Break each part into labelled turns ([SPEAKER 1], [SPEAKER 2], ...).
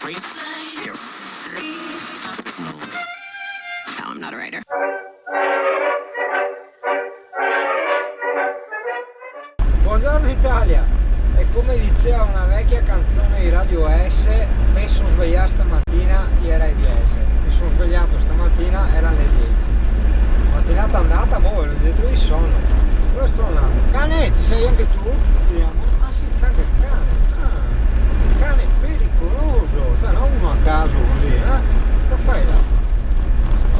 [SPEAKER 1] No, I'm not a writer.
[SPEAKER 2] Buongiorno Italia, e come diceva una vecchia canzone di Radio S, mi sono svegliato stamattina, era le 10, mi sono svegliato stamattina, erano le 10. Mattinata andata, mo' ero dietro di sonno. Dove sto andando? Cane, ci sei anche tu? Vediamo. Ah sì, c'è anche il cane. Il cane è pericoloso, cioè non uno a caso così, Lo fai là?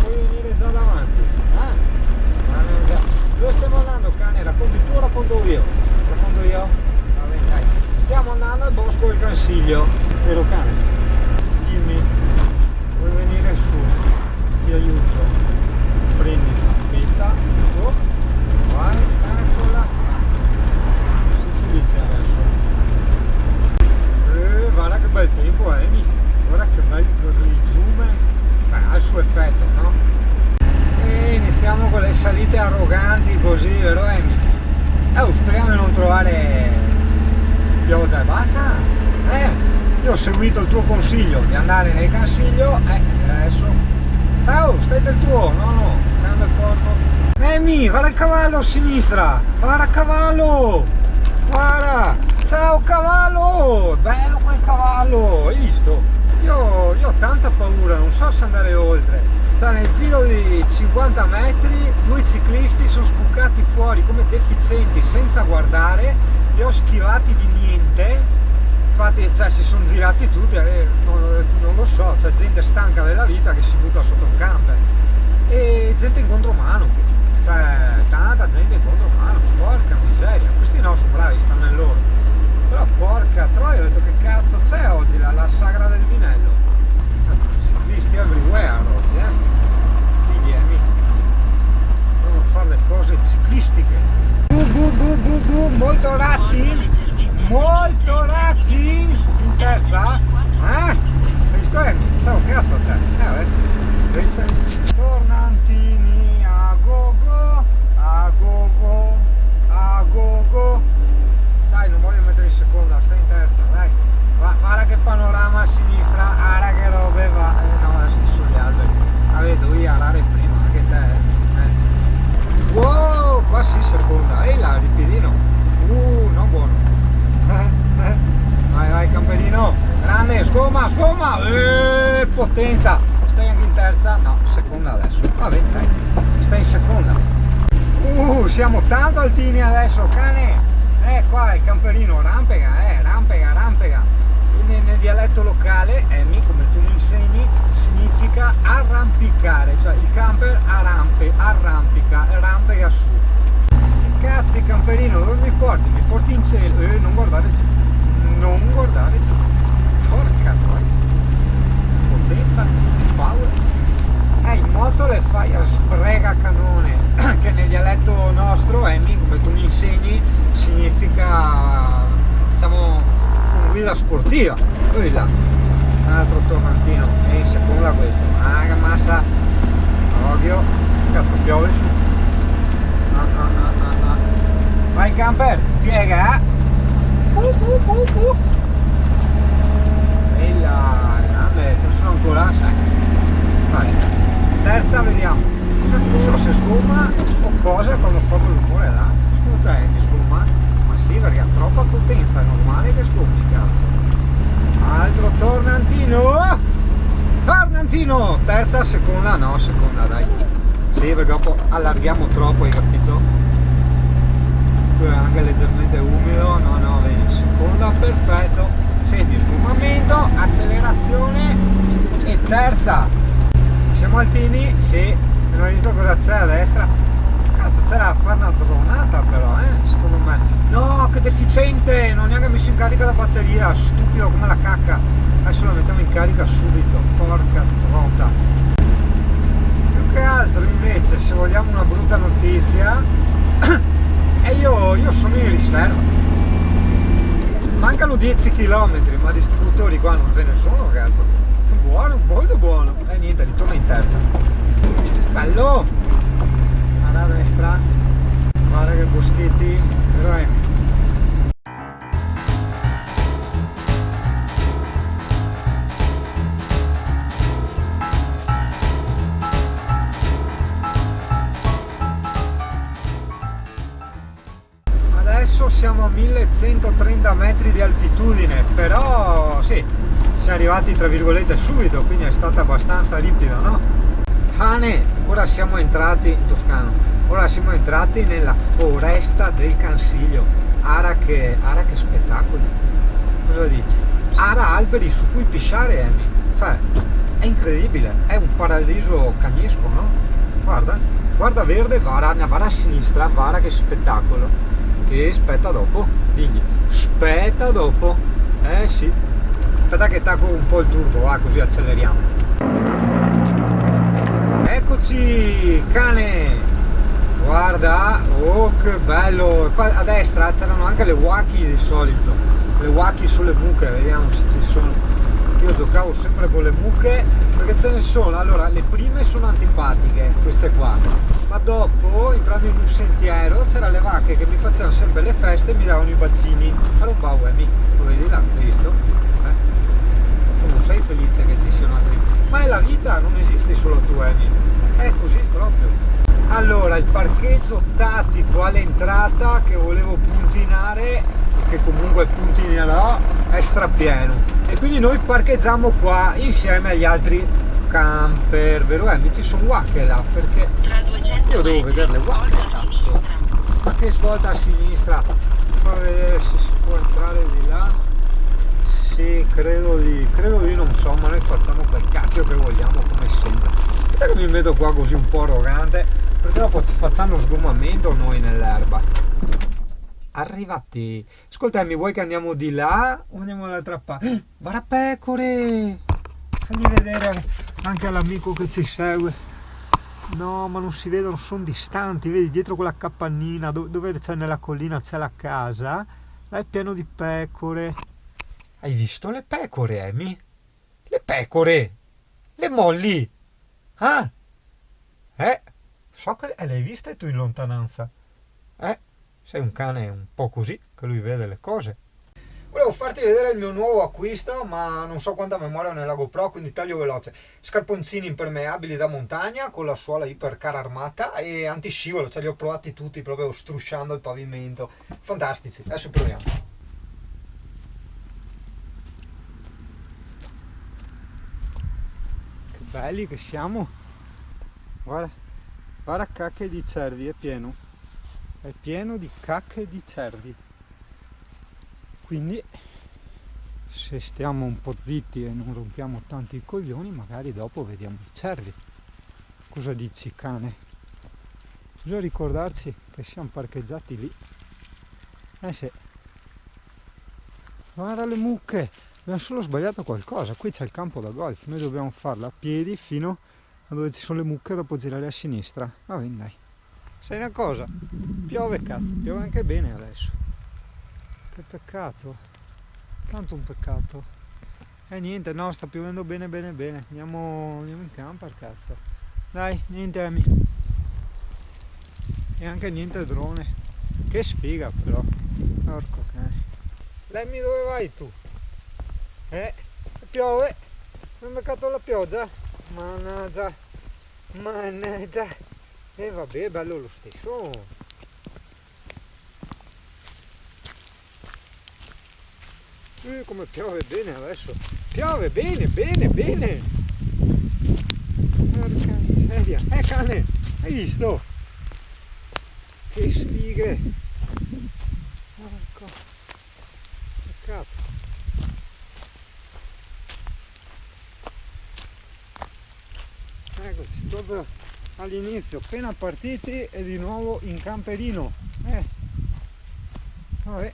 [SPEAKER 2] Puoi venire già davanti, Dove stiamo andando, cane? Racconti tu o racconto io? Racconto io? Va bene, dai. Stiamo andando al bosco del Consiglio, vero cane? Dimmi, vuoi venire su? Ti aiuto. Prendi zampetta, vai, eccola. Sei felice adesso? Guarda che bel tempo, Amy. Guarda che bel grigiume. Beh, ha il suo effetto, no? E iniziamo con le salite arroganti così, vero Amy? Speriamo di non trovare pioggia e basta. Io ho seguito il tuo consiglio di andare nel Consiglio, adesso. Stai del tuo, no, grande porco. Amy, guarda il cavallo a sinistra, guarda il cavallo, guarda, ciao cavallo, bello quel cavallo, hai visto? Io ho tanta paura, non so se andare oltre, cioè nel giro di 50 metri 2 ciclisti sono sbucati fuori come deficienti senza guardare, li ho schivati di niente. Infatti, cioè, si sono girati tutti, non lo so, c'è gente stanca della vita che si butta sotto un camper e gente in contromano, cioè tanta gente in contromano, porca miseria, questi no, sono bravi, stanno nel loro, però porca troia, ho detto che cazzo c'è oggi, la sagra del vinello, ciclisti everywhere oggi, Guglielmi, devono fare le cose ciclistiche, molto razzi. Molto razzi in testa? Hai visto Amy? Ciao cazzo a te, invece tornantini a go go, a go go, a go go. Dai, non voglio mettere in seconda, stai in terza, dai. Guarda che panorama a sinistra, guarda che robe va. No, adesso ci sono gli alberi. La vedo io arare prima, anche te. Wow, qua sì seconda, e là, ripidino. Non buono. Vai camperino, grande, sgoma, potenza, stai anche in terza, no, seconda adesso, vabbè dai, stai in seconda, siamo tanto altini adesso, cane, qua il camperino rampega, rampega, nel dialetto locale, Amy, come tu mi insegni, significa arrampicare, cioè il camper arrampica, rampega su. Cazzi camperino, dove mi porti? Mi porti in cielo, non guardare giù, porca troia, potenza, power, in moto le fai a sbrega canone, che nel dialetto nostro, Amy, come tu mi insegni, significa, diciamo, con guida sportiva, poi là, un altro tornantino, e in seconda questo, che massa, ovvio, cazzo piove su. Vai camper, piega, e là, grande, ce ne sono ancora, sai. Vai, terza vediamo, non so se sgomma o cosa quando fa quel rumore là, secondo te mi sgomma? Ma sì, perché ha troppa potenza, è normale che sgommi, cazzo. Altro tornantino, terza, seconda, no, seconda, dai. Sì, perché dopo allarghiamo troppo, hai capito? Qui è anche leggermente umido, no, vedi, seconda, perfetto. Senti, sgomamento, accelerazione e terza. Siamo altini, sì, non hai visto cosa c'è a destra? Cazzo, c'era da fare una dronata però, secondo me. No, che deficiente, non ho neanche messo in carica la batteria, stupido come la cacca. Adesso la mettiamo in carica subito, porca trota. Più che altro invece, se vogliamo una brutta notizia, io sono in riserva. Mancano 10 km, ma distributori qua non ce ne sono, cazzo. Buono, molto buono. E niente, ritorno in terza. Bello! Alla destra, guarda che boschetti, però è... 1130 metri di altitudine, però sì, siamo arrivati tra virgolette subito, quindi è stata abbastanza ripida, no? Cane, ora siamo entrati in toscano, ora siamo entrati nella foresta del Cansiglio. Ara che spettacoli, cosa dici? Ara alberi su cui pisciare, Emi, cioè è incredibile, è un paradiso cagnesco, no? Guarda verde, vara a sinistra, vara che spettacolo. E aspetta dopo, digli, aspetta dopo, sì, aspetta che tacco un po' il turbo, così acceleriamo. Eccoci, cane, guarda, oh che bello, qua a destra c'erano anche le waki di solito, le waki sulle mucche, vediamo se ci sono. Io giocavo sempre con le mucche perché ce ne sono, allora le prime sono antipatiche, queste qua, ma dopo entrando in un sentiero c'erano le vacche che mi facevano sempre le feste e mi davano i bacini, ma non va, Emi, lo vedi là, hai visto? Tu non sei felice che ci siano altri, ma è la vita, non esisti solo tu, Emi, è così proprio. Allora, il parcheggio tattico all'entrata che volevo puntinare, che comunque puntinerò, è strapieno e quindi noi parcheggiamo qua insieme agli altri camper, vero Emi? Ci sono wacche là, perché
[SPEAKER 3] tra 200
[SPEAKER 2] io devo vedere le wacche, cazzo. Ma che svolta a sinistra, fa vedere se si può entrare di là. Sì, credo di non so, ma noi facciamo quel cacchio che vogliamo come sempre. Aspetta che mi vedo qua così un po' arrogante, perché dopo facciamo sgomamento noi nell'erba. Arrivati. Ascolta, mi vuoi che andiamo di là o andiamo dall'altra parte? Guarda pecore! Fagli vedere anche all'amico che ci segue. No, ma non si vedono, sono distanti, vedi dietro quella capannina dove c'è nella collina c'è la casa, là è pieno di pecore. Hai visto le pecore, Emi? Le pecore! Le molli! Ah! So che le hai viste tu in lontananza? Sei un cane un po' così, che lui vede le cose. Volevo farti vedere il mio nuovo acquisto, ma non so quanta memoria ho nella GoPro, quindi taglio veloce. Scarponcini impermeabili da montagna con la suola ipercar armata e antiscivolo, ce li ho provati tutti proprio strusciando il pavimento. Fantastici, adesso proviamo. Che belli che siamo. Guarda cacche di cervi, è pieno di cacche di cervi, quindi se stiamo un po' zitti e non rompiamo tanto i coglioni magari dopo vediamo i cervi. Cosa dici, cane? Bisogna ricordarci che siamo parcheggiati lì. Sì, guarda le mucche, abbiamo solo sbagliato qualcosa. Qui c'è il campo da golf, noi dobbiamo farla a piedi fino a dove ci sono le mucche, dopo girare a sinistra. Va bene, dai. Sai una cosa? Piove, cazzo, piove anche bene adesso. Che peccato, tanto un peccato. Niente, no, sta piovendo bene. Andiamo in camper, cazzo. Dai, niente, Emi. E anche niente drone. Che sfiga però. Porco cane. Lemmy, dove vai tu? Piove. Mi ho beccato la pioggia. Mannaggia. E vabbè, è bello lo stesso. Come piove bene adesso. Piove bene. Porca miseria. Cane, hai visto? Che sfighe. Porco. Peccato. Eccoci, proprio all'inizio, appena partiti e di nuovo in camperino. Vabbè.